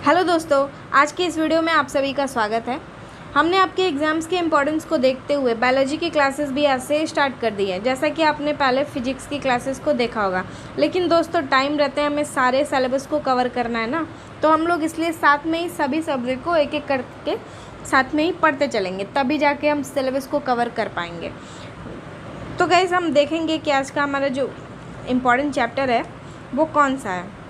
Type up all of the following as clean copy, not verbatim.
Hello दोस्तों, आज की इस वीडियो में आप सभी का स्वागत है। हमने आपके एग्ज़ाम्स के इम्पोर्टेंस को देखते हुए बायोलॉजी की क्लासेस भी आज से स्टार्ट कर दी है। जैसा कि आपने पहले फिजिक्स की क्लासेस को देखा होगा, लेकिन दोस्तों टाइम रहते हैं, हमें सारे सिलेबस को कवर करना है ना, तो हम लोग इसलिए साथ में ही सभी सब्जेक्ट को एक एक करके साथ में ही पढ़ते चलेंगे, तभी जाके हम सिलेबस को कवर कर पाएंगे। तो गाइस, हम देखेंगे कि आज का हमारा जो इम्पोर्टेंट चैप्टर है वो कौन सा है।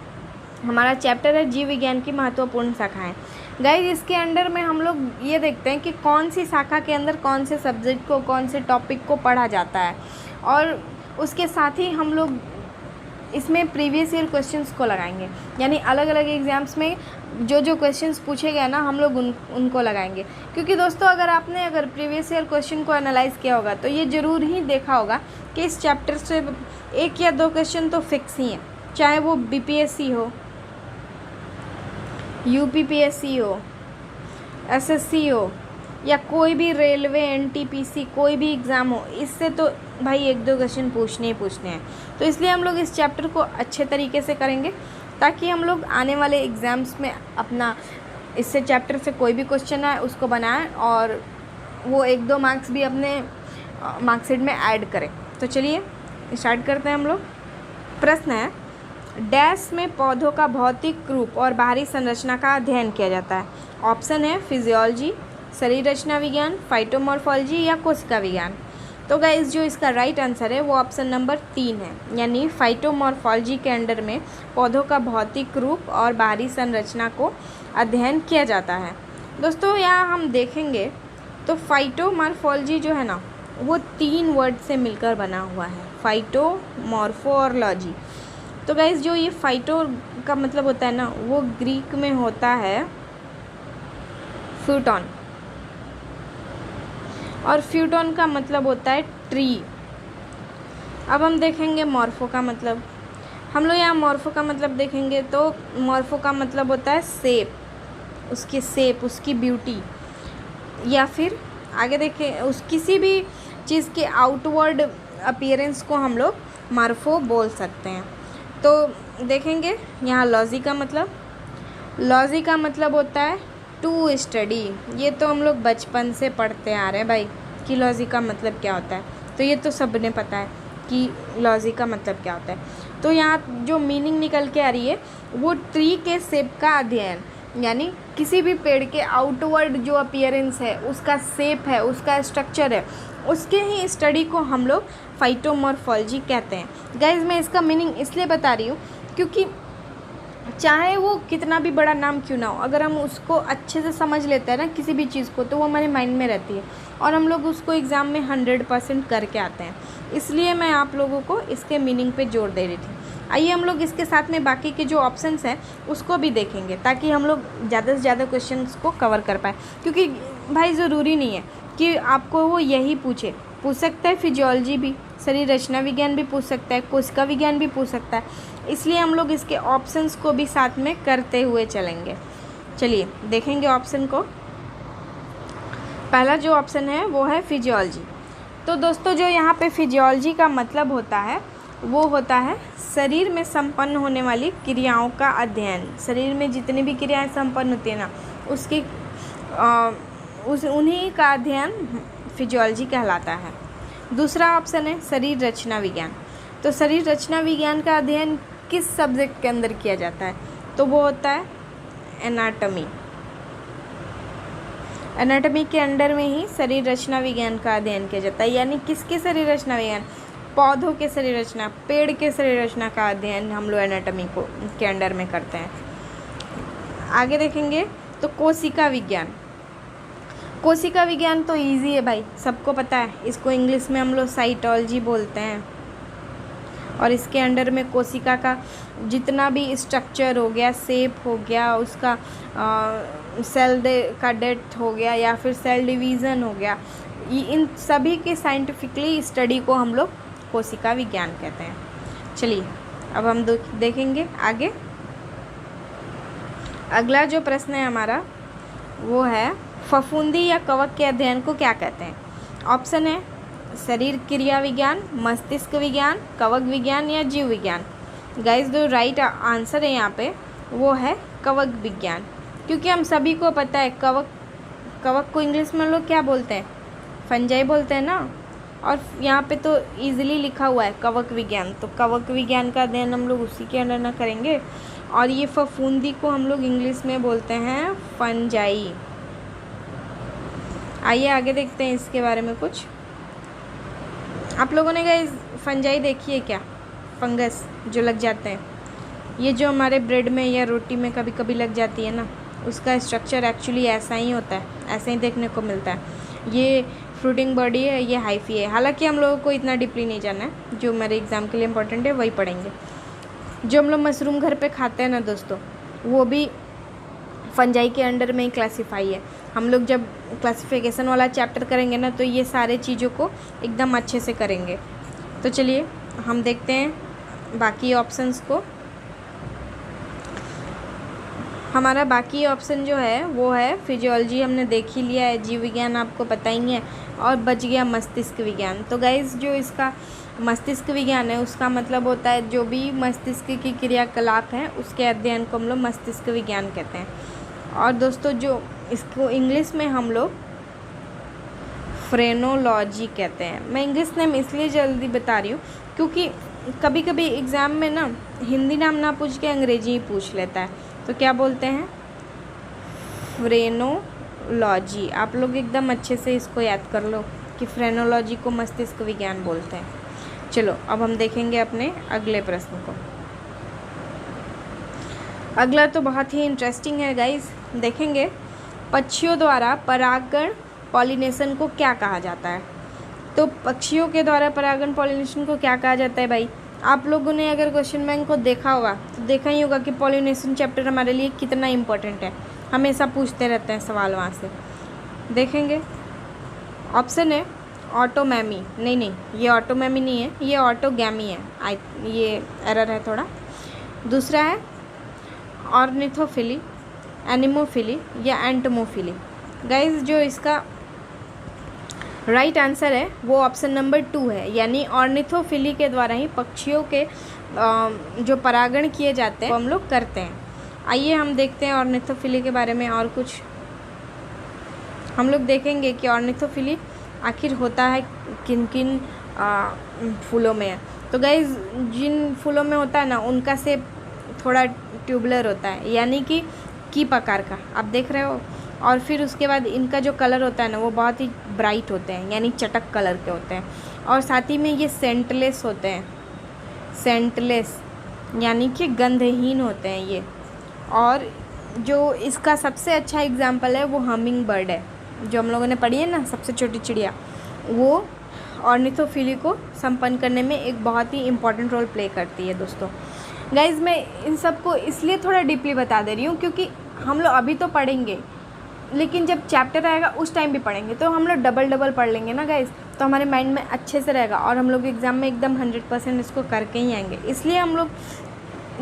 हमारा चैप्टर है जीव विज्ञान की महत्वपूर्ण शाखाएं। गाइस, इसके अंडर में हम लोग ये देखते हैं कि कौन सी शाखा के अंदर कौन से सब्जेक्ट को, कौन से टॉपिक को पढ़ा जाता है, और उसके साथ ही हम लोग इसमें प्रीवियस ईयर क्वेश्चंस को लगाएंगे। यानी अलग अलग एग्ज़ाम्स में जो जो क्वेश्चंस पूछे गए ना, हम लोग उनको लगाएंगे। क्योंकि दोस्तों अगर प्रीवियस ईयर क्वेश्चन को एनालाइज़ किया होगा तो ये ज़रूर ही देखा होगा कि इस चैप्टर से एक या दो क्वेश्चन तो फिक्स ही हैं, चाहे वो BPSC हो, UPPSC हो, SSC हो, या कोई भी रेलवे, NTPC कोई भी एग्ज़ाम हो, इससे तो भाई एक दो क्वेश्चन पूछने ही पूछने हैं। तो इसलिए हम लोग इस चैप्टर को अच्छे तरीके से करेंगे ताकि हम लोग आने वाले एग्ज़ाम्स में अपना इससे चैप्टर से कोई भी क्वेश्चन आए उसको बनाएं और वो एक दो मार्क्स भी अपने मार्कशीट में ऐड करें। तो चलिए स्टार्ट करते हैं हम लोग। प्रश्न है, डैश में पौधों का भौतिक रूप और बाहरी संरचना का अध्ययन किया जाता है। ऑप्शन है फिजियोलॉजी, शरीर रचना विज्ञान, फाइटोमॉर्फोलॉजी या कोशिका विज्ञान। तो गाइस, जो इसका राइट आंसर है वो ऑप्शन नंबर 3 है, यानी फाइटोमॉर्फोलॉजी के अंडर में पौधों का भौतिक रूप और बाहरी संरचना को अध्ययन किया जाता है। दोस्तों यहाँ हम देखेंगे तो फाइटोमॉर्फोलॉजी जो है ना, वो 3 वर्ड से मिलकर बना हुआ है, फाइटोमॉर्फोलॉजी। तो गाइस, जो ये फाइटो का मतलब होता है ना, वो ग्रीक में होता है फ्यूटॉन, और फ्यूटॉन का मतलब होता है ट्री। अब हम देखेंगे मॉर्फो का मतलब। हम लोग यहाँ मॉर्फो का मतलब देखेंगे तो मॉर्फो का मतलब होता है शेप, उसकी ब्यूटी, या फिर आगे देखें उस किसी भी चीज़ के आउटवर्ड अपीयरेंस को हम लोग मॉर्फो बोल सकते हैं। तो देखेंगे यहाँ लॉजी का मतलब होता है टू स्टडी। ये तो हम लोग बचपन से पढ़ते आ रहे हैं भाई कि लॉजी का मतलब क्या होता है, तो ये तो सबने पता है कि लॉजी का मतलब क्या होता है। तो यहाँ जो मीनिंग निकल के आ रही है वो ट्री के शेप का अध्ययन, यानी किसी भी पेड़ के आउटवर्ड जो अपीयरेंस है, उसका शेप है, उसका स्ट्रक्चर है, उसके ही स्टडी को हम लोग फाइटोमॉर्फोलॉजी कहते हैं। गाइज, मैं इसका मीनिंग इसलिए बता रही हूँ क्योंकि चाहे वो कितना भी बड़ा नाम क्यों ना हो, अगर हम उसको अच्छे से समझ लेते हैं ना किसी भी चीज़ को, तो वो हमारे माइंड में रहती है और हम लोग उसको एग्ज़ाम में 100% करके आते हैं। इसलिए मैं आप लोगों को इसके मीनिंग पे जोर दे रही थी। आइए हम लोग इसके साथ में बाकी के जो ऑप्शंस हैं उसको भी देखेंगे ताकि हम लोग ज़्यादा से ज़्यादा क्वेश्चंस को कवर कर पाए। क्योंकि भाई ज़रूरी नहीं है कि आपको वो यही पूछ सकता है, फिजियोलॉजी भी, शरीर रचना विज्ञान भी पूछ सकता है, कोशिका विज्ञान भी पूछ सकता है। इसलिए हम लोग इसके ऑप्शंस को भी साथ में करते हुए चलेंगे। चलिए देखेंगे ऑप्शन को। पहला जो ऑप्शन है वो है फिजियोलॉजी। तो दोस्तों जो यहाँ पे फिजियोलॉजी का मतलब होता है वो होता है शरीर में संपन्न होने वाली क्रियाओं का अध्ययन। शरीर में जितनी भी क्रियाएं संपन्न होती है ना, उसकी उन्हीं का अध्ययन फिजियोलॉजी कहलाता है। दूसरा ऑप्शन है शरीर रचना विज्ञान। तो शरीर रचना विज्ञान का अध्ययन किस सब्जेक्ट के अंदर किया जाता है, तो वो होता है एनाटॉमी। एनाटॉमी के अंडर में ही शरीर रचना विज्ञान का अध्ययन किया जाता है। यानी किसके शरीर रचना विज्ञान? पौधों के शरीर रचना, पेड़ के शरीर रचना का अध्ययन हम लोग एनाटॉमी को के अंडर में करते हैं। आगे देखेंगे तो कोशिका विज्ञान। कोशिका विज्ञान तो इजी है भाई, सबको पता है। इसको इंग्लिश में हम लोग साइटोलॉजी बोलते हैं, और इसके अंडर में कोशिका का जितना भी स्ट्रक्चर हो गया, शेप हो गया, उसका सेल का डेथ हो गया या फिर सेल डिवीज़न हो गया, इन सभी के साइंटिफिकली स्टडी को हम लोग कोशिका विज्ञान कहते हैं। चलिए अब हम देखेंगे आगे। अगला जो प्रश्न है हमारा वो है फफूंदी या कवक के अध्ययन को क्या कहते हैं। ऑप्शन है शरीर क्रिया विज्ञान, मस्तिष्क विज्ञान, कवक विज्ञान या जीव विज्ञान। गाइस, जो राइट आंसर है यहाँ पे वो है कवक विज्ञान। क्योंकि हम सभी को पता है कवक, कवक को इंग्लिश में लोग क्या बोलते हैं, फंजाई बोलते हैं ना। और यहाँ पे तो इजीली लिखा हुआ है कवक विज्ञान, तो कवक विज्ञान का अध्ययन हम लोग उसी के अंडर ना करेंगे। और ये फफूंदी को हम लोग इंग्लिश में बोलते हैं फंजाई। आइए आगे देखते हैं इसके बारे में कुछ। आप लोगों ने गाइस फंजाई देखी है क्या, फंगस जो लग जाते हैं, ये जो हमारे ब्रेड में या रोटी में कभी कभी लग जाती है ना, उसका स्ट्रक्चर एक्चुअली ऐसा ही होता है, ऐसे ही देखने को मिलता है। ये फ्रूटिंग बॉडी है, ये हाइफी है। हालांकि हम लोगों को इतना डीपली नहीं जाना है, जो मेरे एग्ज़ाम के लिए इंपॉर्टेंट है वही पढ़ेंगे। जो हम लोग मशरूम घर पे खाते हैं ना दोस्तों, वो भी फंजाई के अंडर में ही क्लासीफाई है। हम लोग जब क्लासिफिकेशन वाला चैप्टर करेंगे ना, तो ये सारे चीज़ों को एकदम अच्छे से करेंगे। तो चलिए हम देखते हैं बाकी ऑप्शंस को। हमारा बाकी ऑप्शन जो है वो है फिजियोलॉजी, हमने देख ही लिया है। जीव विज्ञान आपको पता ही है, और बच गया मस्तिष्क विज्ञान। तो गाइज़ जो इसका मस्तिष्क विज्ञान है, उसका मतलब होता है जो भी मस्तिष्क की क्रियाकलाप हैं उसके अध्ययन को हम लोग मस्तिष्क विज्ञान कहते हैं। और दोस्तों जो इसको इंग्लिश में हम लोग फ्रेनोलॉजी कहते हैं। मैं इंग्लिश नेम इसलिए जल्दी बता रही हूँ क्योंकि कभी कभी एग्ज़ाम में ना हिंदी नाम ना पूछ के अंग्रेजी ही पूछ लेता है। तो क्या बोलते हैं, फ्रेनोलॉजी। आप लोग एकदम अच्छे से इसको याद कर लो कि फ्रेनोलॉजी को मस्तिष्क विज्ञान बोलते हैं। चलो अब हम देखेंगे अपने अगले प्रश्न को। अगला तो बहुत ही इंटरेस्टिंग है गाइस, देखेंगे पक्षियों द्वारा परागण पॉलिनेशन को क्या कहा जाता है। तो पक्षियों के द्वारा परागण पॉलिनेशन को क्या कहा जाता है भाई, आप लोगों ने अगर क्वेश्चन बैंक को देखा होगा तो देखा ही होगा कि पॉलिनेशन चैप्टर हमारे लिए कितना इम्पोर्टेंट है, हमेशा पूछते रहते हैं सवाल वहाँ से। देखेंगे ऑप्शन है ऑटोमैमी, नहीं ये ऑटोमैमी नहीं है, ये ऑटोगैमी है, ये एरर है थोड़ा। दूसरा है ऑर्निथोफिली, एनिमोफिली या एंटमोफिली। गाइस जो इसका राइट आंसर है वो ऑप्शन नंबर 2 है, यानी ऑर्निथोफिली के द्वारा ही पक्षियों के जो परागण किए जाते हैं वो हम लोग करते हैं। आइए हम देखते हैं ऑर्निथोफिली के बारे में और कुछ। हम लोग देखेंगे कि ऑर्निथोफिली आखिर होता है किन किन फूलों में है। तो गाइस जिन फूलों में होता है ना, उनका सेप थोड़ा ट्यूबुलर होता है, यानी कि कीप आकार का, आप देख रहे हो। और फिर उसके बाद इनका जो कलर होता है ना, वो बहुत ही ब्राइट होते हैं, यानी चटक कलर के होते हैं। और साथ ही में ये सेंटलेस होते हैं, सेंटलेस यानी कि गंधहीन होते हैं ये। और जो इसका सबसे अच्छा एग्जाम्पल है वो हमिंग बर्ड है, जो हम लोगों ने पढ़ी है ना, सबसे छोटी चिड़िया। वो ऑर्निथोफिली को संपन्न करने में एक बहुत ही इम्पॉर्टेंट रोल प्ले करती है दोस्तों। गाइज़ मैं इन सबको इसलिए थोड़ा डीपली बता दे रही हूँ क्योंकि हम लोग अभी तो पढ़ेंगे, लेकिन जब चैप्टर आएगा उस टाइम भी पढ़ेंगे, तो हम लोग डबल पढ़ लेंगे ना गाइज़, तो हमारे माइंड में अच्छे से रहेगा और हम लोग एग्ज़ाम में एकदम 100% इसको करके ही आएंगे। इसलिए हम लोग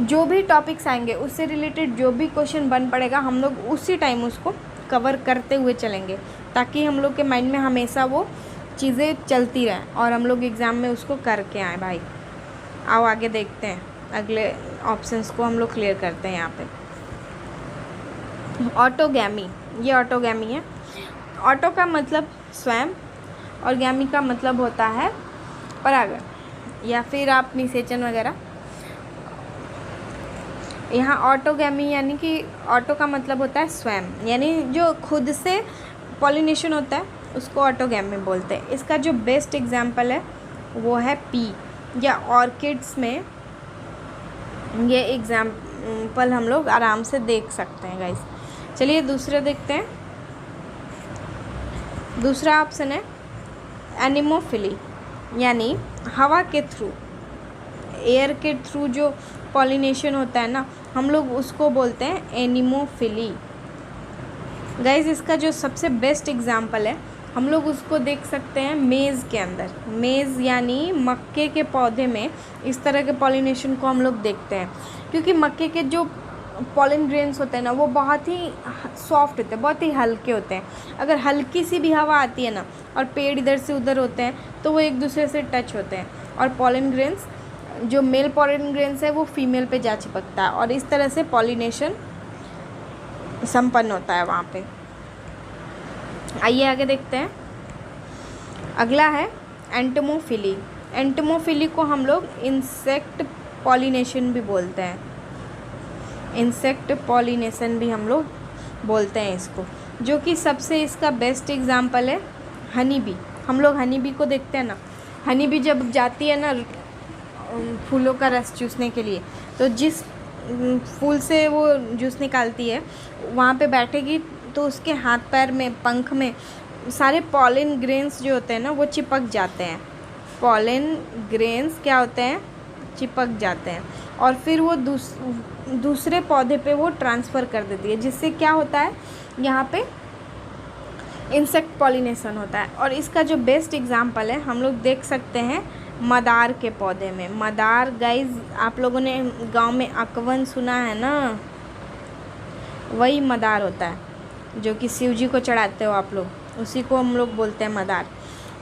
जो भी टॉपिक्स आएंगे उससे रिलेटेड जो भी क्वेश्चन बन पड़ेगा, हम लोग उसी टाइम उसको कवर करते हुए चलेंगे, ताकि हम लोग के माइंड में हमेशा वो चीज़ें चलती रहें और हम लोग एग्ज़ाम में उसको करके आएँ भाई। आओ आगे देखते हैं, अगले ऑप्शंस को हम लोग क्लियर करते हैं। यहाँ पे ऑटोगैमी, ये ऑटोगैमी है। ऑटो का मतलब स्वयं और गैमी का मतलब होता है परागण या फिर आप निषेचन वगैरह। यहाँ ऑटोगैमी यानी कि ऑटो का मतलब होता है स्वयं, यानी जो खुद से पॉलिनेशन होता है उसको ऑटोगैमी बोलते हैं। इसका जो बेस्ट एग्जाम्पल है वो है पी या ऑर्किड्स में, ये एग्जाम्पल हम लोग आराम से देख सकते हैं गाइस। चलिए दूसरा देखते हैं। दूसरा ऑप्शन है एनिमोफिली, यानी हवा के थ्रू, एयर के थ्रू जो पॉलिनेशन होता है ना, हम लोग उसको बोलते हैं एनिमोफिली। गाइस इसका जो सबसे बेस्ट एग्जाम्पल है, हम लोग उसको देख सकते हैं मेज़ के अंदर। मेज़ यानी मक्के के पौधे में इस तरह के पॉलिनेशन को हम लोग देखते हैं, क्योंकि मक्के के जो पॉलन ग्रेन्स होते हैं ना, वो बहुत ही सॉफ्ट होते हैं, बहुत ही हल्के होते हैं। अगर हल्की सी भी हवा आती है ना और पेड़ इधर से उधर होते हैं तो वो एक दूसरे से टच होते हैं, और पॉलन ग्रेन्स जो मेल पॉलन ग्रेन्स है वो फीमेल पे जा चिपकता है, और इस तरह से पॉलिनेशन संपन्न होता है वहाँ पे। आइए आगे देखते हैं। अगला है एंटोमोफिली। एंटोमोफिली को हम लोग इंसेक्ट पॉलिनेशन भी बोलते हैं, इंसेक्ट पॉलिनेशन भी हम लोग बोलते हैं इसको, जो कि सबसे इसका बेस्ट एग्जाम्पल है हनी बी। हम लोग हनी बी को देखते हैं ना, हनी बी जब जाती है ना फूलों का रस चूसने के लिए, तो जिस फूल से वो जूस निकालती है वहाँ पे बैठेगी तो उसके हाथ पैर में, पंख में सारे पॉलन ग्रेन्स जो होते हैं ना वो चिपक जाते हैं। पॉलन ग्रेन्स क्या होते हैं, चिपक जाते हैं, और फिर वो दूसरे पौधे पे वो ट्रांसफ़र कर देती है, जिससे क्या होता है यहाँ पे इंसेक्ट पॉलिनेशन होता है। और इसका जो बेस्ट एग्जांपल है हम लोग देख सकते हैं मदार के पौधे में। मदार गाइज, आप लोगों ने गांव में अकवन सुना है ना, वही मदार होता है जो कि शिव जी को चढ़ाते हो आप लोग, उसी को हम लोग बोलते हैं मदार,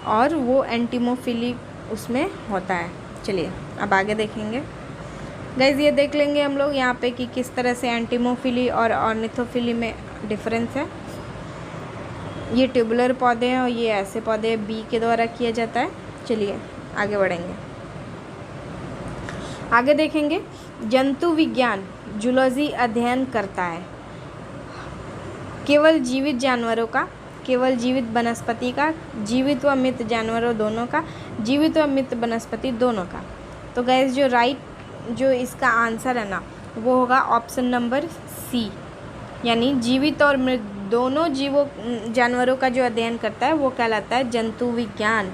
और वो एंटीमोफिली उसमें होता है। चलिए अब आगे देखेंगे गाइज। ये देख लेंगे हम लोग यहाँ पे कि किस तरह से एंटीमोफिली और ऑर्निथोफिली में डिफरेंस है। ये ट्यूबुलर पौधे हैं और ये ऐसे पौधे बी के द्वारा किया जाता है। चलिए आगे बढ़ेंगे। आगे देखेंगे जंतु विज्ञान जूलॉजी अध्ययन करता है केवल जीवित जानवरों का, केवल जीवित वनस्पति का, जीवित व मृत जानवरों दोनों का, जीवित व मृत वनस्पति दोनों का। तो गाइस जो इसका आंसर है ना वो होगा ऑप्शन नंबर सी, यानी जीवित और मृत दोनों जानवरों का जो अध्ययन करता है वो कहलाता है जंतु विज्ञान।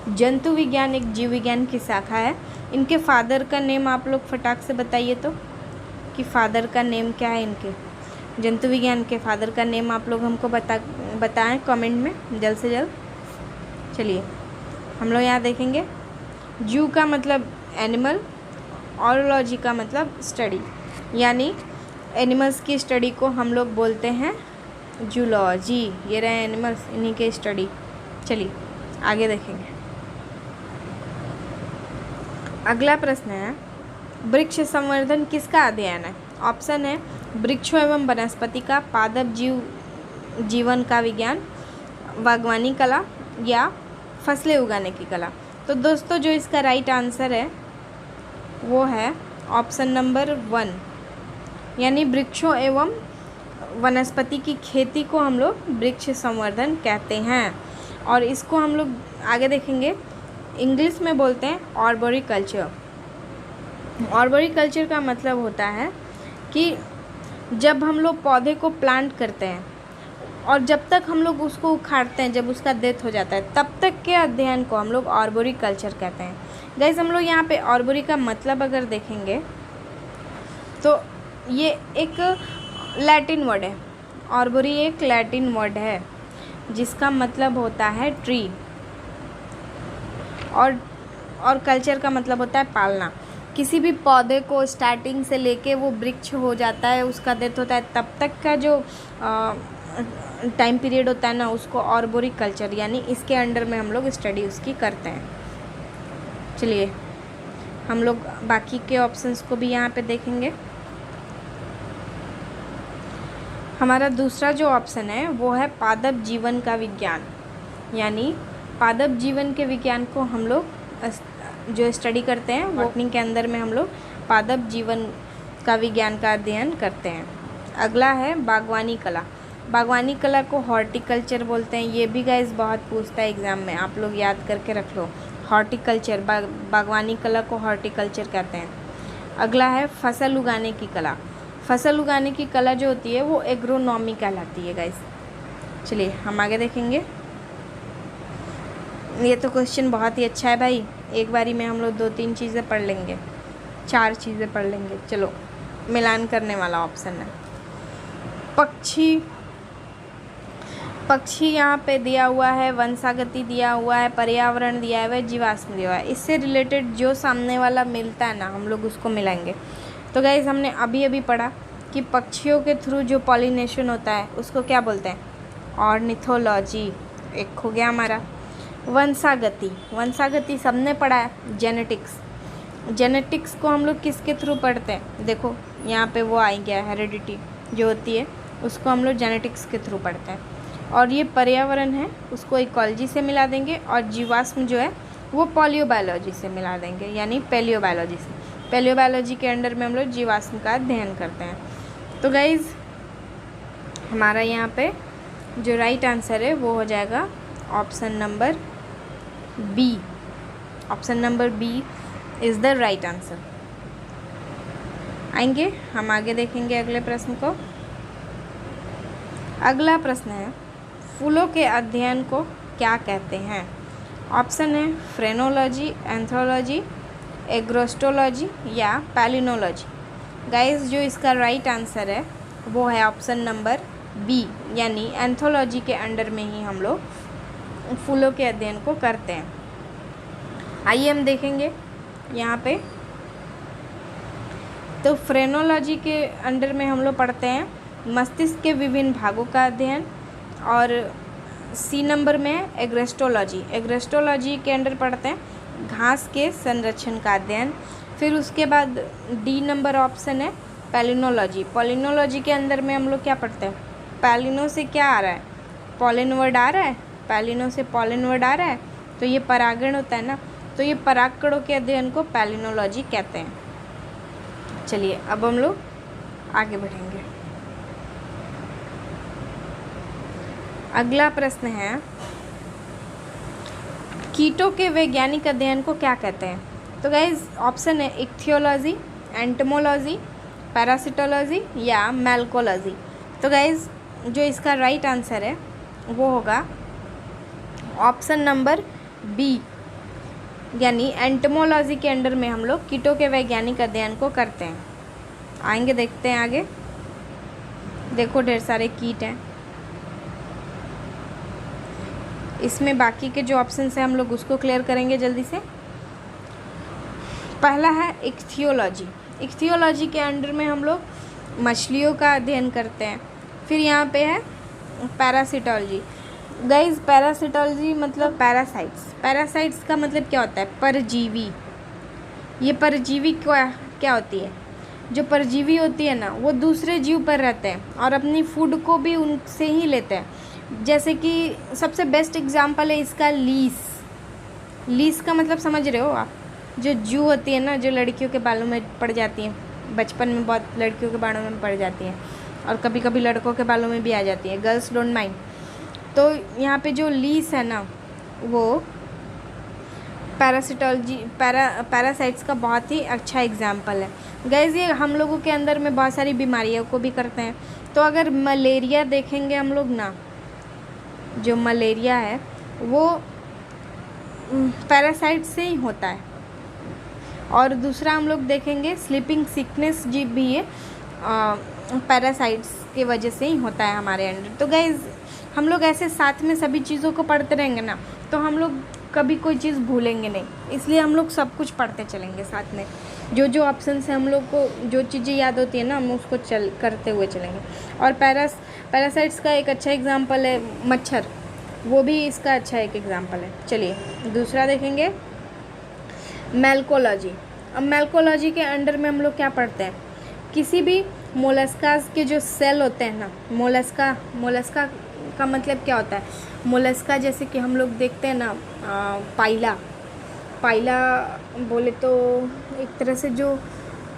जंतु विज्ञान एक जीव विज्ञान की शाखा है। इनके फादर का नेम आप लोग फटाक से बताइए तो, कि फादर का नेम क्या है इनके, जंतु विज्ञान के फादर का नेम आप लोग हमको बताएं कमेंट में जल्द से जल्द। चलिए हम लोग यहाँ देखेंगे। जू का मतलब एनिमल, ऑरोलॉजी का मतलब स्टडी, यानी एनिमल्स की स्टडी को हम लोग बोलते हैं जूलॉजी। ये रहे एनिमल्स, इन्हीं के स्टडी। चलिए आगे देखेंगे। अगला प्रश्न है वृक्ष संवर्धन किसका अध्ययन है। ऑप्शन है वृक्षों एवं वनस्पति का, पादप जीवन का विज्ञान, बागवानी कला, या फसलें उगाने की कला। तो दोस्तों जो इसका राइट आंसर है वो है ऑप्शन नंबर 1, यानी वृक्षों एवं वनस्पति की खेती को हम लोग वृक्ष संवर्धन कहते हैं। और इसको हम लोग आगे देखेंगे इंग्लिश में बोलते हैं आर्बोरिकल्चर। आर्बोरिकल्चर का मतलब होता है कि जब हम लोग पौधे को प्लांट करते हैं और जब तक हम लोग उसको उखाड़ते हैं, जब उसका डेथ हो जाता है, तब तक के अध्ययन को हम लोग आर्बोरिकल्चर कहते हैं। गाइस हम लोग यहाँ पे आर्बोरी का मतलब अगर देखेंगे तो ये एक लैटिन वर्ड है। आर्बोरी एक लैटिन वर्ड है जिसका मतलब होता है ट्री, और कल्चर का मतलब होता है पालना। किसी भी पौधे को स्टार्टिंग से लेके वो वृक्ष हो जाता है, उसका डेथ होता है, तब तक का जो टाइम पीरियड होता है ना उसको आर्बोरिकल्चर, यानी इसके अंडर में हम लोग स्टडी उसकी करते हैं। चलिए हम लोग बाकी के ऑप्शंस को भी यहाँ पे देखेंगे। हमारा दूसरा जो ऑप्शन है वो है पादप जीवन का विज्ञान, यानी पादप जीवन के विज्ञान को हम लोग जो स्टडी करते हैं बॉटनी के अंदर में हम लोग पादप जीवन का विज्ञान का अध्ययन करते हैं। अगला है बागवानी कला। बागवानी कला को हॉर्टिकल्चर बोलते हैं। ये भी गाइस बहुत पूछता है एग्ज़ाम में, आप लोग याद करके रख लो। हॉर्टिकल्चर, बागवानी कला को हॉर्टिकल्चर कहते हैं। अगला है फसल उगाने की कला। फसल उगाने की कला जो होती है वो एग्रोनॉमी कहलाती है गाइस। चलिए हम आगे देखेंगे। ये तो क्वेश्चन बहुत ही अच्छा है भाई, एक बारी में हम लोग 2-3 चीज़ें पढ़ लेंगे, 4 चीज़ें पढ़ लेंगे। चलो मिलान करने वाला ऑप्शन है पक्षी यहाँ पे दिया हुआ है, वंशागति दिया हुआ है, पर्यावरण दिया हुआ है, जीवाश्म दिया हुआ है। इससे रिलेटेड जो सामने वाला मिलता है ना हम लोग उसको मिलाएंगे। तो गाइस हमने अभी अभी पढ़ा कि पक्षियों के थ्रू जो पॉलिनेशन होता है उसको क्या बोलते हैं, ऑर्निथोलॉजी। एक हो गया हमारा। वंशागति सबने पढ़ा है, जेनेटिक्स को हम लोग किसके थ्रू पढ़ते हैं, देखो यहाँ पे वो आई गया हेरिडिटी जो होती है उसको हम लोग जेनेटिक्स के थ्रू पढ़ते हैं। और ये पर्यावरण है, उसको इकोलॉजी से मिला देंगे। और जीवाश्म जो है वो पॉलियोबायोलॉजी से मिला देंगे, यानी पैलियोबायोलॉजी से। पैलियोबायोलॉजी के अंडर में हम लोग जीवाश्म का अध्ययन करते हैं। तो गाइज़ हमारा यहाँ पे जो राइट आंसर है वो हो जाएगा option number B. Option number B is the right answer. आएंगे हम आगे देखेंगे अगले प्रश्न को। अगला प्रश्न है, फूलों के अध्ययन को क्या कहते हैं? ऑप्शन है फ्रेनोलॉजी, एंथ्रोलॉजी, एग्रोस्टोलॉजी या पैलिनोलॉजी। गाइस जो इसका राइट आंसर है वो है ऑप्शन नंबर बी, यानी एंथोलॉजी के अंडर में ही हम लोग फूलों के अध्ययन को करते हैं। आइए हम देखेंगे यहाँ पे। तो फ्रेनोलॉजी के अंडर में हम लोग पढ़ते हैं मस्तिष्क के विभिन्न भागों का अध्ययन। और सी नंबर में है एग्रेस्टोलॉजी। एग्रेस्टोलॉजी के अंडर पढ़ते हैं घास के संरक्षण का अध्ययन। फिर उसके बाद डी नंबर ऑप्शन है पैलिनोलॉजी। पॉलिनोलॉजी के अंदर में हम लोग क्या पढ़ते हैं? पैलिनो से क्या आ रहा है? पॉलिन वर्ड आ रहा है। पैलिनो से पॉलिन वर्ड आ रहा है, तो ये परागण होता है ना, तो ये परागकणों के अध्ययन को पैलिनोलॉजी कहते हैं। चलिए अब हम लोग आगे बढ़ेंगे। अगला प्रश्न है, कीटों के वैज्ञानिक अध्ययन को क्या कहते हैं? तो गाइज ऑप्शन है इक्थियोलॉजी, एंटमोलॉजी, पैरासिटोलॉजी या मैल्कोलॉजी। तो गाइज जो इसका राइट आंसर है वो होगा ऑप्शन नंबर बी, यानी एंटमोलॉजी के अंडर में हम लोग कीटों के वैज्ञानिक अध्ययन को करते हैं। आएंगे देखते हैं आगे। देखो ढेर सारे कीट हैं, इसमें बाकी के जो ऑप्शन हैं हम लोग उसको क्लियर करेंगे जल्दी से। पहला है इक्थियोलॉजी। इक्थियोलॉजी के अंडर में हम लोग मछलियों का अध्ययन करते हैं। फिर यहाँ पे है पैरासिटोलॉजी। गाइज पैरासिटोलॉजी मतलब पैरासाइट्स। पैरासाइट्स का मतलब क्या होता है? परजीवी। ये परजीवी क्या होती है? जो परजीवी होती है ना वो दूसरे जीव पर रहते हैं और अपनी फूड को भी उनसे ही लेते हैं। जैसे कि सबसे बेस्ट एग्जांपल है इसका लीस। लीस का मतलब समझ रहे हो आप? जो जू होती है ना, जो लड़कियों के बालों में पड़ जाती हैं, बचपन में बहुत लड़कियों के बालों में पड़ जाती हैं और कभी कभी लड़कों के बालों में भी आ जाती है। Girls don't mind. तो यहाँ पे जो लीस है ना वो पैरासाइट्स का बहुत ही अच्छा एग्जाम्पल है। गाइस ये हम लोगों के अंदर में बहुत सारी बीमारियों को भी करते हैं। तो अगर मलेरिया देखेंगे हम लोग ना, जो मलेरिया है वो पैरासाइट से ही होता है। और दूसरा हम लोग देखेंगे स्लीपिंग सिकनेस जी भी है पैरासाइट्स के वजह से ही होता है हमारे अंदर। तो गाइस हम लोग ऐसे साथ में सभी चीज़ों को पढ़ते रहेंगे ना तो हम लोग कभी कोई चीज़ भूलेंगे नहीं, इसलिए हम लोग सब कुछ पढ़ते चलेंगे साथ में। जो जो ऑप्शन से हम लोग को जो चीज़ें याद होती है ना हम उसको करते हुए चलेंगे। और पैरासाइट्स का एक अच्छा एग्जाम्पल है मच्छर, वो भी इसका अच्छा एक एग्जाम्पल है। चलिए दूसरा देखेंगे मैल्कोलॉजी। अब मैल्कोलॉजी के अंडर में हम लोग क्या पढ़ते हैं? किसी भी मोलस्कास के जो सेल होते हैं ना, मोलस्का का मतलब क्या होता है? मोलस्का जैसे कि हम लोग देखते हैं ना पाइला बोले तो एक तरह से जो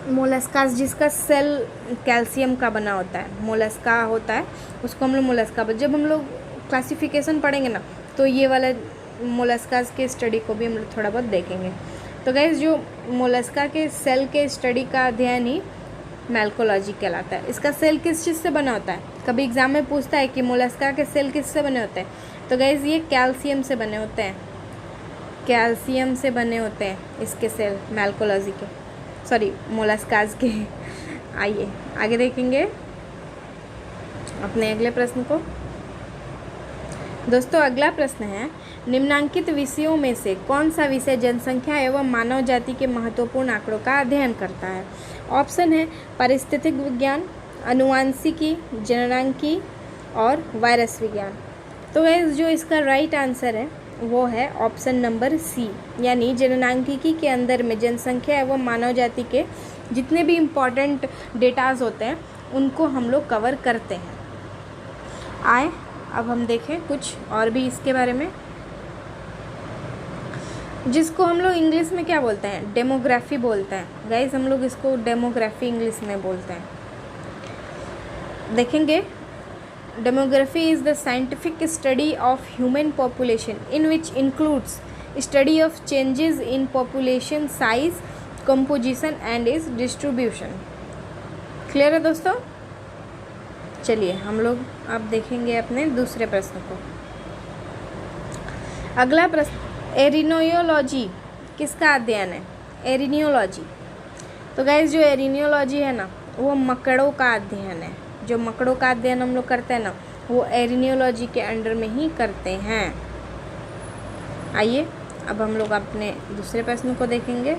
मोलस्कास जिसका सेल कैल्शियम का बना होता है, मोलस्का होता है, उसको हम लोग मोलस्का। जब हम लोग क्लासिफिकेशन पढ़ेंगे ना तो ये वाला मोलस्कास के स्टडी को भी हम लोग थोड़ा बहुत देखेंगे। तो गाइस जो मोलस्का के सेल के स्टडी का अध्ययन ही मैल्कोलॉजी कहलाता है। इसका सेल किस चीज़ से बना होता है? कभी एग्जाम में पूछता है कि मोलस्का के सेल किस से बने होते हैं? तो गाइस ये कैल्शियम से बने होते हैं। कैल्शियम से बने होते हैं इसके सेल मैल्कोलॉजी के, सॉरी मोलस्कास के। आइए आगे देखेंगे अपने अगले प्रश्न को। दोस्तों अगला प्रश्न है, निम्नांकित विषयों में से कौन सा विषय जनसंख्या एवं मानव जाति के महत्वपूर्ण आंकड़ों का अध्ययन करता है? ऑप्शन है पारिस्थितिक विज्ञान, अनुवांशिकी, जननांकी और वायरस विज्ञान। तो गाइस जो इसका राइट आंसर है वो है ऑप्शन नंबर सी, यानी जननांकिकी के अंदर में जनसंख्या एवं मानव जाति के जितने भी इम्पॉर्टेंट डेटाज होते हैं उनको हम लोग कवर करते हैं। आए। अब हम देखें कुछ और भी इसके बारे में, जिसको हम लोग इंग्लिश में क्या बोलते हैं, डेमोग्राफी बोलते हैं गाइस। हम लोग इसको डेमोग्राफी इंग्लिश में बोलते हैं। देखेंगे, demography is the scientific study of human population in which includes study of changes in population size, composition and is distribution. Clear है दोस्तों? चलिए हम लोग अब देखेंगे अपने दूसरे प्रश्न को। अगला प्रश्न, एरिनियोलॉजी किसका अध्ययन है? एरिनियोलॉजी, तो गाइस जो एरिनियोलॉजी है ना, वो मकड़ों का अध्ययन है। जो मकड़ों का अध्ययन हम लोग करते हैं ना, वो एरिनियोलॉजी के अंडर में ही करते हैं। आइए अब हम लोग अपने दूसरे प्रश्न को देखेंगे।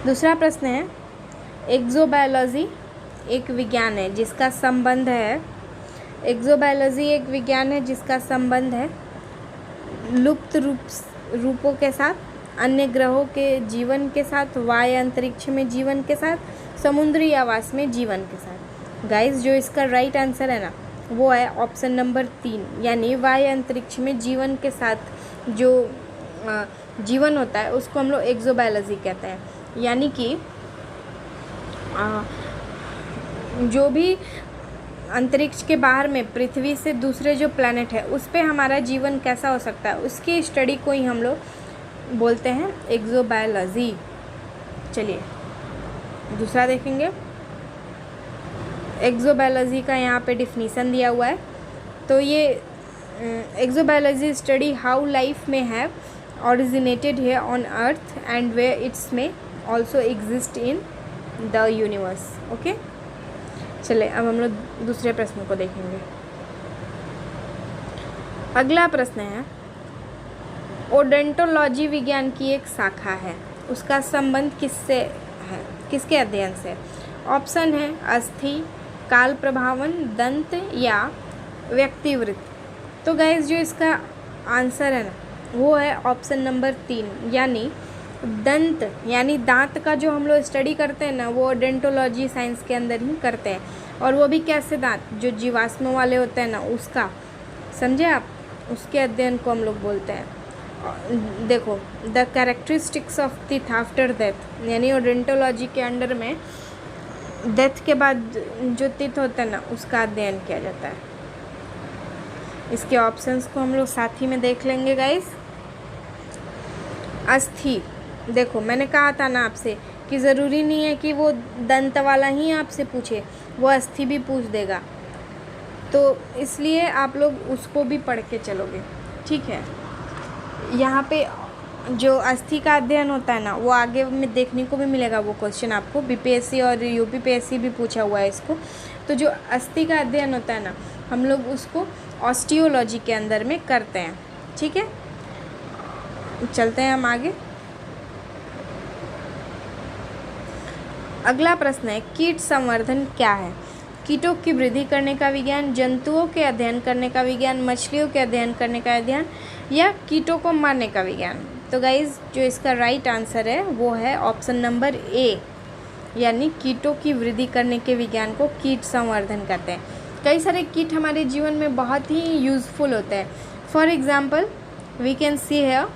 दूसरा प्रश्न है, एक्सोबायोलॉजी एक विज्ञान है जिसका संबंध है, एक्सोबायोलॉजी एक विज्ञान है जिसका संबंध है लुप्त रूपों के साथ, अन्य ग्रहों के जीवन के साथ, वायु अंतरिक्ष में जीवन के साथ, समुद्री आवास में जीवन के साथ। गाइस जो इसका राइट आंसर है ना, वो है ऑप्शन नंबर 3, यानी वायु अंतरिक्ष में जीवन के साथ जो जीवन होता है उसको हम लोग एक्सोबायोलॉजी कहते हैं। यानी कि जो भी अंतरिक्ष के बाहर में पृथ्वी से दूसरे जो प्लैनेट है उस पे हमारा जीवन कैसा हो सकता है, उसकी स्टडी को ही हम लोग बोलते हैं एक्सोबायोलॉजी। चलिए दूसरा देखेंगे। एक्सोबायोलॉजी का यहाँ पे डिफिनीसन दिया हुआ है। तो ये एक्सोबायोलॉजी स्टडी हाउ लाइफ में have originated here on earth and where it's may also exist in the universe। Okay, चले अब हम लोग दूसरे प्रश्न को देखेंगे। अगला प्रश्न है, ओडोंटोलॉजी विज्ञान की एक शाखा है, उसका संबंध किससे है, किसके अध्ययन से? ऑप्शन है अस्थि, काल प्रभावन, दंत या व्यक्तिवृत्त। तो गाइस जो इसका आंसर है ना, वो है ऑप्शन नंबर 3, यानी दंत, यानी दांत का जो हम लोग स्टडी करते हैं ना, वो ओडोंटोलॉजी साइंस के अंदर ही करते हैं। और वो भी कैसे दांत, जो जीवाश्म वाले होते हैं ना, उसका, समझे आप, उसके अध्ययन को हम लोग बोलते हैं। देखो, the characteristics of teeth after death, यानी ओडोंटोलॉजी के अंडर में डेथ के बाद जो टीथ होता है ना, उसका अध्ययन किया जाता है। इसके ऑप्शंस को हम लोग साथ ही में देख लेंगे गाइस। अस्थि, देखो मैंने कहा था ना आपसे कि ज़रूरी नहीं है कि वो दंत वाला ही आपसे पूछे, वो अस्थि भी पूछ देगा, तो इसलिए आप लोग उसको भी पढ़ के चलोगे, ठीक है। यहाँ पे जो अस्थि का अध्ययन होता है ना, वो आगे में देखने को भी मिलेगा, वो क्वेश्चन आपको बीपीएससी और यूपीपीएससी भी पूछा हुआ है इसको। तो जो अस्थि का अध्ययन होता है ना, हम लोग उसको ऑस्टियोलॉजी के अंदर में करते हैं, ठीक है। चलते हैं हम आगे। अगला प्रश्न है, कीट संवर्धन क्या है? कीटों की वृद्धि करने का विज्ञान, जंतुओं के अध्ययन करने का विज्ञान, मछलियों के अध्ययन करने का अध्ययन, या कीटों को मारने का विज्ञान? तो गाइज जो इसका राइट आंसर है वो है ऑप्शन नंबर ए, यानी कीटों की वृद्धि करने के विज्ञान को कीट संवर्धन कहते हैं। कई सारे कीट हमारे जीवन में बहुत ही यूज़फुल होते हैं। For example we can see है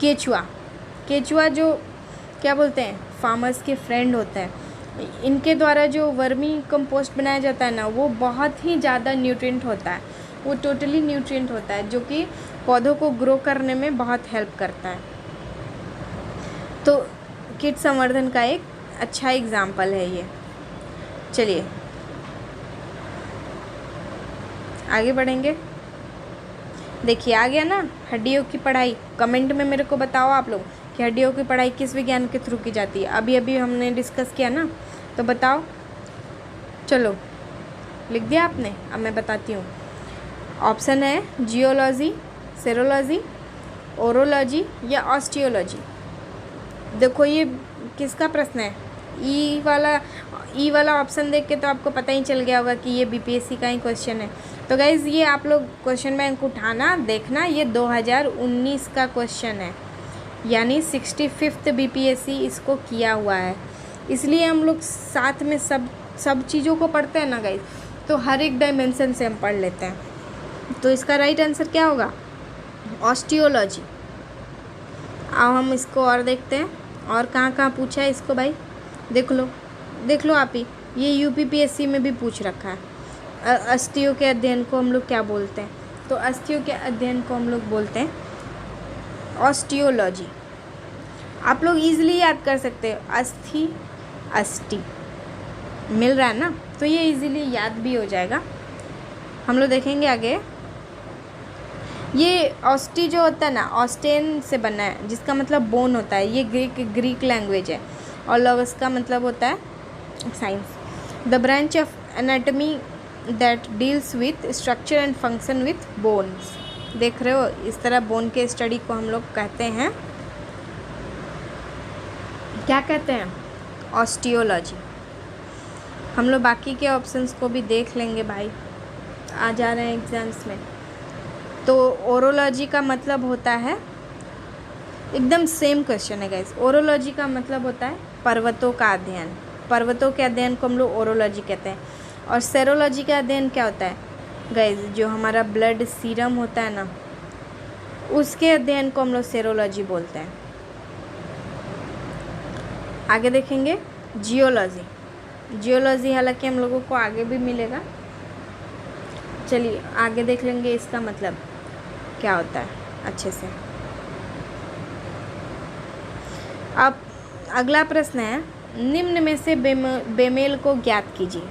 केचुआ। केचुआ जो क्या बोलते हैं, फार्मर्स के फ्रेंड होते हैं। इनके द्वारा जो वर्मी कंपोस्ट बनाया जाता है ना, वो बहुत ही ज़्यादा न्यूट्रिएंट होता है, वो टोटली न्यूट्रिएंट होता है, जो कि पौधों को ग्रो करने में बहुत हेल्प करता है। तो कीट संवर्धन का एक अच्छा एग्जाम्पल है ये। चलिए आगे बढ़ेंगे। देखिए आ गया ना हड्डियों की पढ़ाई। कमेंट में मेरे को बताओ आप लोग कि हड्डियों की पढ़ाई किस विज्ञान के थ्रू की जाती है। अभी अभी हमने डिस्कस किया ना, तो बताओ। चलो लिख दिया आपने, अब मैं बताती हूँ। ऑप्शन है जियोलॉजी, सेरोलॉजी, ओरोलॉजी या ऑस्टियोलॉजी। देखो ये किसका प्रश्न है? ई वाला ऑप्शन देख के तो आपको पता ही चल गया होगा कि ये बीपीएससी का ही क्वेश्चन है। तो गाइज़ ये आप लोग क्वेश्चन बैंक उठाना, देखना, ये 2019 का क्वेश्चन है, यानी 65th बीपीएससी इसको किया हुआ है। इसलिए हम लोग साथ में सब चीज़ों को पढ़ते हैं ना गाइज़, तो हर एक डायमेंशन से हम पढ़ लेते हैं। तो इसका राइट आंसर क्या होगा? ऑस्टियोलॉजी। अब हम इसको और देखते हैं और कहाँ कहाँ पूछा है इसको भाई, देख लो आप ही, ये यूपीपीएससी में भी पूछ रखा है। अस्थियों के अध्ययन को हम लोग क्या बोलते हैं? तो अस्थियों के अध्ययन को हम लोग बोलते हैं ऑस्टियोलॉजी। आप लोग इजीली याद कर सकते हो, अस्थि अस्थि मिल रहा है ना, तो ये इजीली याद भी हो जाएगा। हम लोग देखेंगे आगे। ये ऑस्टी जो होता है ना, ऑस्टेन से बना है, जिसका मतलब बोन होता है। ये ग्रीक लैंग्वेज है। और लॉगस का मतलब होता है science. The branch of anatomy that deals with structure and function with bones. देख रहे हो, इस तरह बोन के स्टडी को हम लोग कहते हैं, क्या कहते हैं? ऑस्टियोलॉजी। हम लोग बाकी के ऑप्शंस को भी देख लेंगे भाई, आ जा रहे हैं एग्जाम्स में। तो ओरोलॉजी का मतलब होता है, एकदम सेम क्वेश्चन है गाइस। ओरोलॉजी का मतलब होता है पर्वतों का अध्ययन। पर्वतों के अध्ययन को हम लोग ओरोलॉजी कहते हैं। और सेरोलॉजी का अध्ययन क्या होता है गाइस? जो हमारा ब्लड सीरम होता है ना, उसके अध्ययन को हम लोग सेरोलॉजी बोलते हैं। आगे देखेंगे जियोलॉजी। जियोलॉजी हालांकि हम लोगों को आगे भी मिलेगा। चलिए आगे देख लेंगे इसका मतलब क्या होता है अच्छे से। अब अगला प्रश्न है, निम्न में से बेमेल को ज्ञात कीजिए।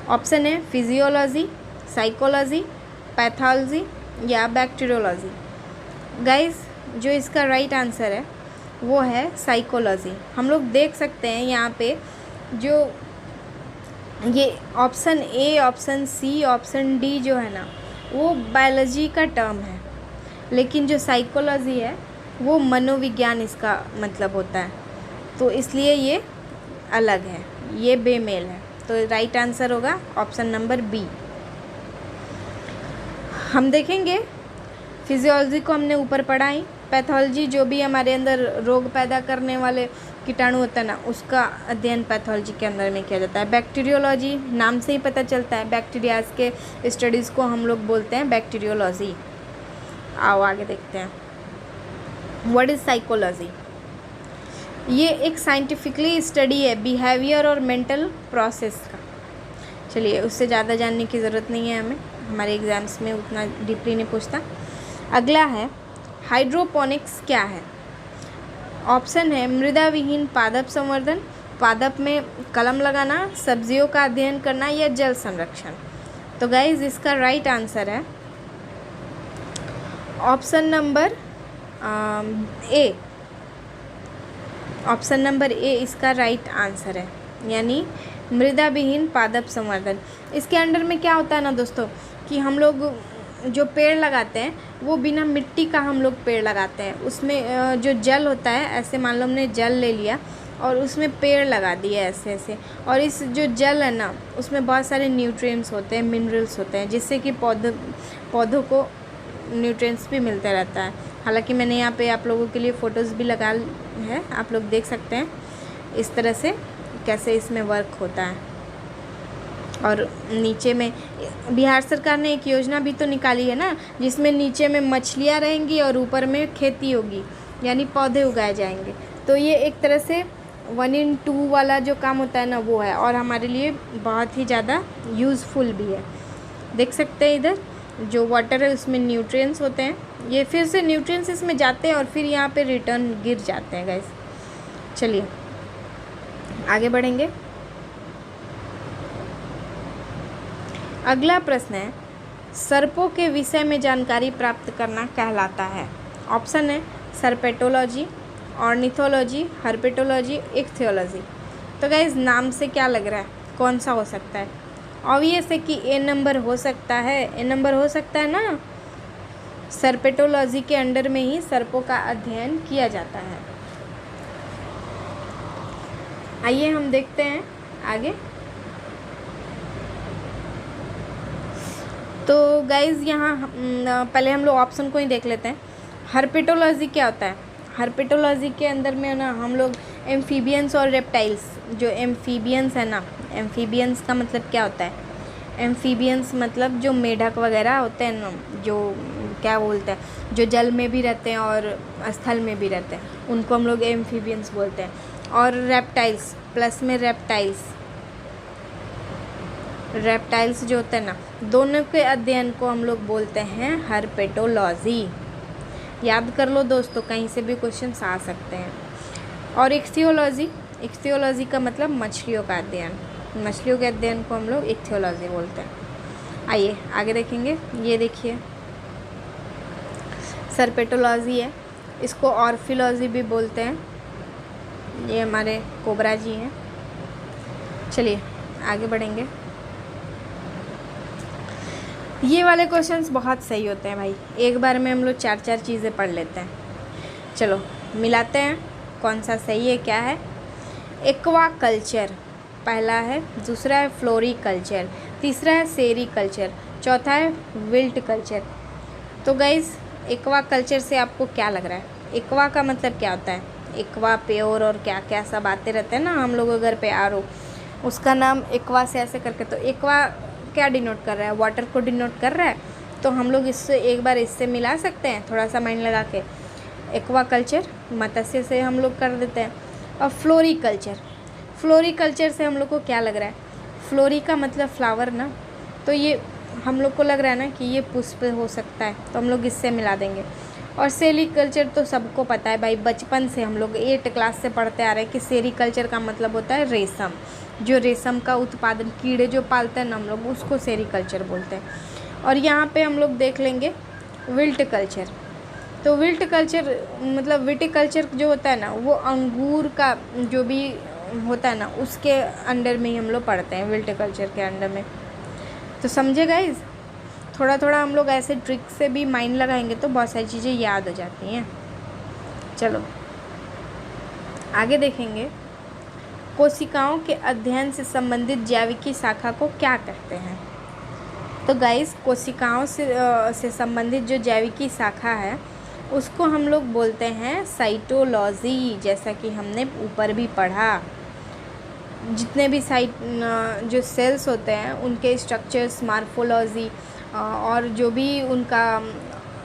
ऑप्शन है फिजियोलॉजी, साइकोलॉजी, पैथोलॉजी या बैक्टीरियोलॉजी। गाइस जो इसका राइट आंसर है वो है साइकोलॉजी। हम लोग देख सकते हैं यहाँ पे जो ये option A, option C, option D जो है ना, वो बायोलॉजी का टर्म है, लेकिन जो साइकोलॉजी है वो मनोविज्ञान इसका मतलब होता है। तो इसलिए ये अलग है, ये बेमेल है। तो राइट आंसर होगा ऑप्शन नंबर बी। हम देखेंगे फिजियोलॉजी को हमने ऊपर पढ़ा ही। पैथोलॉजी जो भी हमारे अंदर रोग पैदा करने वाले कीटाणु होता है ना, उसका अध्ययन पैथोलॉजी के अंदर में किया जाता है। बैक्टीरियोलॉजी नाम से ही पता चलता है, बैक्टीरियाज के स्टडीज़ को हम लोग बोलते हैं बैक्टीरियोलॉजी। आओ आगे देखते हैं, व्हाट इज़ साइकोलॉजी। ये एक साइंटिफिकली स्टडी है बिहेवियर और मेंटल प्रोसेस का। चलिए उससे ज़्यादा जानने की ज़रूरत नहीं है हमें, हमारे एग्ज़ाम्स में उतना डीपली नहीं पूछता। अगला है हाइड्रोपोनिक्स क्या है। ऑप्शन है मृदा विहीन पादप संवर्धन, पादप में कलम लगाना, सब्जियों का अध्ययन करना या जल संरक्षण। तो गाइज इसका राइट आंसर है option number A. Option number A इसका राइट आंसर है, यानी मृदा विहीन पादप संवर्धन। इसके अंडर में क्या होता है ना दोस्तों, कि हम लोग जो पेड़ लगाते हैं वो बिना मिट्टी का हम लोग पेड़ लगाते हैं। उसमें जो जल होता है, ऐसे मान लो हमने जल ले लिया और उसमें पेड़ लगा दिए ऐसे ऐसे, और इस जो जल है ना उसमें बहुत सारे न्यूट्रिएंट्स होते हैं, मिनरल्स होते हैं, जिससे कि पौधों को न्यूट्रिएंट्स भी मिलता रहता है। हालांकि मैंने यहाँ पे आप लोगों के लिए फ़ोटोज़ भी लगा है, आप लोग देख सकते हैं इस तरह से कैसे इसमें वर्क होता है। और नीचे में बिहार सरकार ने एक योजना भी तो निकाली है ना, जिसमें नीचे में मछलियाँ रहेंगी और ऊपर में खेती होगी, यानी पौधे उगाए जाएंगे। तो ये एक तरह से 1 in 2 वाला जो काम होता है ना वो है, और हमारे लिए बहुत ही ज़्यादा यूज़फुल भी है। देख सकते हैं इधर जो वाटर है उसमें न्यूट्रिएंट्स होते हैं, ये फिर से न्यूट्रिएंट्स इसमें जाते हैं और फिर यहाँ पे रिटर्न गिर जाते हैं गाइस। चलिए आगे बढ़ेंगे। अगला प्रश्न है, सर्पों के विषय में जानकारी प्राप्त करना कहलाता है। ऑप्शन है सर्पेटोलॉजी, ऑर्निथोलॉजी, हर्पेटोलॉजी, इक्थियोलॉजी। तो गाइस नाम से क्या लग रहा है, कौन सा हो सकता है? ऑब्वियस है कि ए नंबर हो सकता है, ए नंबर हो सकता है ना। सर्पेटोलॉजी के अंडर में ही सर्पों का अध्ययन किया जाता है। आइए हम देखते हैं आगे। तो गाइज़ यहाँ पहले हम लोग ऑप्शन को ही देख लेते हैं। हर्पेटोलॉजी क्या होता है? हर्पेटोलॉजी के अंदर में ना हम लोग एम्फीबियंस और रेप्टाइल्स, जो एम्फीबियंस है ना, एम्फीबियंस का मतलब क्या होता है? एम्फीबियंस मतलब जो मेढक वगैरह होते हैं ना, जो क्या बोलते हैं, जो जल में भी रहते हैं और स्थल में भी रहते हैं, उनको हम लोग एम्फीबियंस बोलते हैं। और रेप्टाइल्स, प्लस में रेप्टाइल्स जो होते हैं ना, दोनों के अध्ययन को हम लोग बोलते हैं हर्पेटोलॉजी। याद कर लो दोस्तों, कहीं से भी क्वेश्चन आ सकते हैं। और इक्थियोलॉजी का मतलब मछलियों का अध्ययन, मछलियों के अध्ययन को हम लोग इक्थियोलॉजी बोलते हैं। आइए आगे देखेंगे। ये देखिए सर्पेटोलॉजी है, इसको ऑर्फिलॉजी भी बोलते हैं। ये हमारे कोबरा जी हैं। चलिए आगे बढ़ेंगे। ये वाले क्वेश्चंस बहुत सही होते हैं भाई, एक बार में हम लोग 4 चीज़ें पढ़ लेते हैं। चलो मिलाते हैं कौन सा सही है क्या है। एक्वा कल्चर पहला है, दूसरा है फ्लोरीकल्चर, तीसरा है सेरीकल्चर, चौथा है विल्ट कल्चर। तो गाइज़ एक्वा कल्चर से आपको क्या लग रहा है? एक्वा का मतलब क्या होता है? एक्वा, प्योर और क्या क्या सब आते रहते हैं ना हम लोगों के घर पे आरओ, उसका नाम एक्वा से ऐसे करके। तो एक्वा क्या डिनोट कर रहा है? वाटर को डिनोट कर रहा है। तो हम लोग इससे एक बार इससे मिला सकते हैं थोड़ा सा माइंड लगा के। एक्वा कल्चर मत्स्य से हम लोग कर देते हैं। और फ्लोरीकल्चर से हम लोग को क्या लग रहा है? फ्लोरी का मतलब फ्लावर ना, तो ये हम लोग को लग रहा है ना कि ये पुष्प हो सकता है, तो हम लोग इससे मिला देंगे। और सेरीकल्चर तो सबको पता है भाई, बचपन से हम लोग 8 क्लास से पढ़ते आ रहे हैं कि सेरीकल्चर का मतलब होता है रेशम, जो रेशम का उत्पादन, कीड़े जो पालते हैं ना हम लोग, उसको सेरीकल्चर बोलते हैं। और यहाँ पे हम लोग देख लेंगे विल्ट कल्चर। तो विल्ट कल्चर मतलब विटिकल्चर जो होता है ना, वो अंगूर का जो भी होता है ना, उसके अंडर में ही हम लोग पढ़ते हैं, विल्ट कल्चर के अंडर में। तो समझे गाइज, थोड़ा थोड़ा हम लोग ऐसे ट्रिक से भी माइंड लगाएंगे तो बहुत सारी चीज़ें याद हो जाती हैं। चलो आगे देखेंगे। कोशिकाओं के अध्ययन से संबंधित जैविकी शाखा को क्या कहते हैं? तो गाइस कोशिकाओं से संबंधित जो जैविकी शाखा है उसको हम लोग बोलते हैं साइटोलॉजी। जैसा कि हमने ऊपर भी पढ़ा, जितने भी जो सेल्स होते हैं उनके स्ट्रक्चर्स, मार्फोलॉजी और जो भी उनका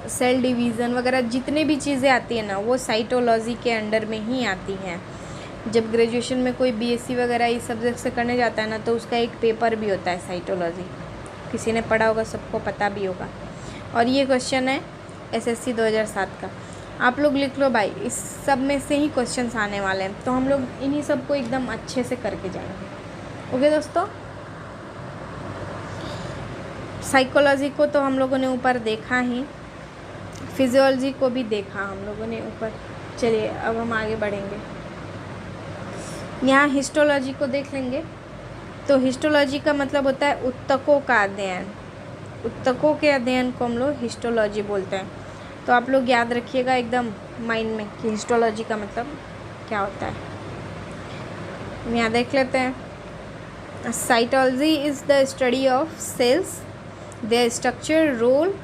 सेल डिवीज़न वगैरह जितने भी चीज़ें आती हैं ना, वो साइटोलॉजी के अंडर में ही आती हैं। जब ग्रेजुएशन में कोई बीएससी वगैरह इस सब्जेक्ट से करने जाता है ना, तो उसका एक पेपर भी होता है साइटोलॉजी, किसी ने पढ़ा होगा, सबको पता भी होगा। और ये क्वेश्चन है एसएससी 2007 का, आप लोग लिख लो भाई, इस सब में से ही क्वेश्चंस आने वाले हैं, तो हम लोग इन्हीं सब को एकदम अच्छे से करके जाएंगे। ओके दोस्तों, साइकोलॉजी को तो हम लोगों ने ऊपर देखा ही, फिजियोलॉजी को भी देखा हम लोगों ने ऊपर। चलिए अब हम आगे बढ़ेंगे। यहाँ हिस्टोलॉजी को देख लेंगे। तो हिस्टोलॉजी का मतलब होता है उत्तकों का अध्ययन, उत्तकों के अध्ययन को हम लोग हिस्टोलॉजी बोलते हैं। तो आप लोग याद रखिएगा एकदम माइंड में कि हिस्टोलॉजी का मतलब क्या होता है। यहाँ देख लेते हैं। Cytology is the study of cells, their structure, role,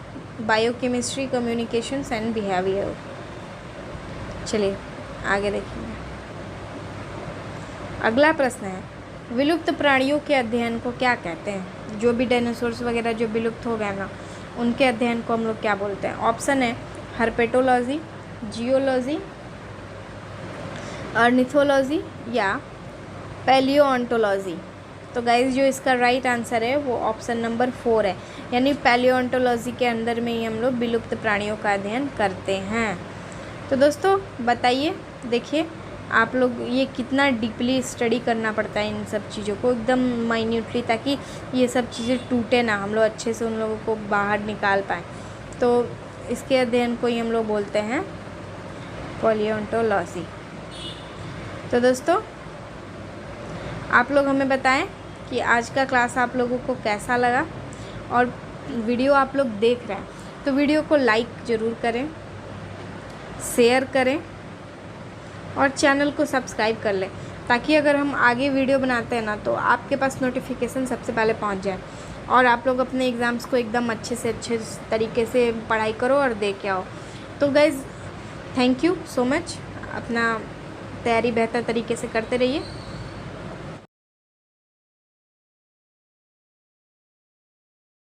biochemistry, communications and behaviour. चलिए आगे देखेंगे। अगला प्रश्न है, विलुप्त प्राणियों के अध्ययन को क्या कहते हैं? जो भी डायनासोर्स वगैरह जो विलुप्त हो गए ना, उनके अध्ययन को हम लोग क्या बोलते हैं? ऑप्शन है हर्पेटोलॉजी, जियोलॉजी, ऑर्निथोलॉजी या पैलियोंटोलॉजी। तो गाइस जो इसका राइट आंसर है वो ऑप्शन नंबर 4 है, यानी पैलियोंटोलॉजी के अंदर में ही हम लोग विलुप्त प्राणियों का अध्ययन करते हैं। तो दोस्तों बताइए, देखिए आप लोग ये कितना डीपली स्टडी करना पड़ता है इन सब चीज़ों को एकदम माइन्यूटली, ताकि ये सब चीज़ें टूटे ना, हम लोग अच्छे से उन लोगों को बाहर निकाल पाएँ। तो इसके अध्ययन को ही हम लोग बोलते हैं पैलियोंटोलॉजी। तो दोस्तों आप लोग हमें बताएं कि आज का क्लास आप लोगों को कैसा लगा, और वीडियो आप लोग देख रहे हैं तो वीडियो को लाइक ज़रूर करें, शेयर करें और चैनल को सब्सक्राइब कर लें, ताकि अगर हम आगे वीडियो बनाते हैं ना तो आपके पास नोटिफिकेशन सबसे पहले पहुंच जाए और आप लोग अपने एग्ज़ाम्स को एकदम अच्छे से अच्छे तरीके से पढ़ाई करो और दे के आओ। तो guys thank you so much, अपना तैयारी बेहतर तरीके से करते रहिए।